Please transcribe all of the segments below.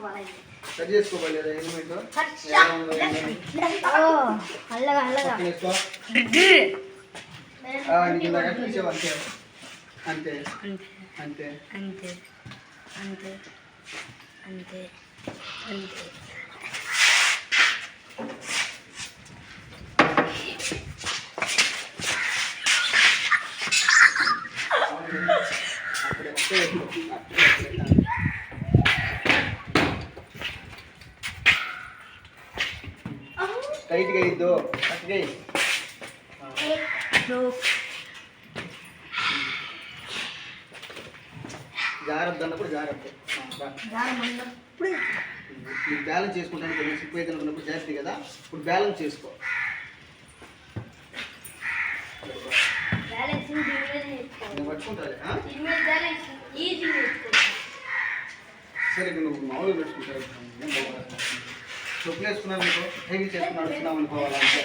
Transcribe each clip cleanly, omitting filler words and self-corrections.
cut చేసుకోవాలి helmet అల్లగా అల్లగా అంతే అంతే అంతే అంతే అంతే అంతే టైట్గా ఇద్దు కరెక్ట్గా జాగ్రత్త అన్నప్పుడు జాగ్రత్త మీరు బ్యాలెన్స్ చేసుకుంటాను కొంచెం సిప్ అయితే అనుకున్నప్పుడు జాగ్రత్త కదా ఇప్పుడు బ్యాలెన్స్ చేసుకో నేను పట్టుకుంటాను సరే నువ్వు మామూలుగా పెట్టుకుంటావు చెప్పులు వేసుకున్నాను అనుకో హెవీ చేసుకుని నడుస్తున్నావు అనుకోవాలంటే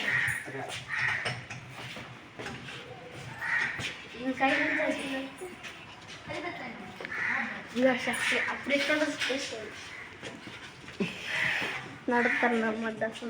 నడుతున్నా మద్దతు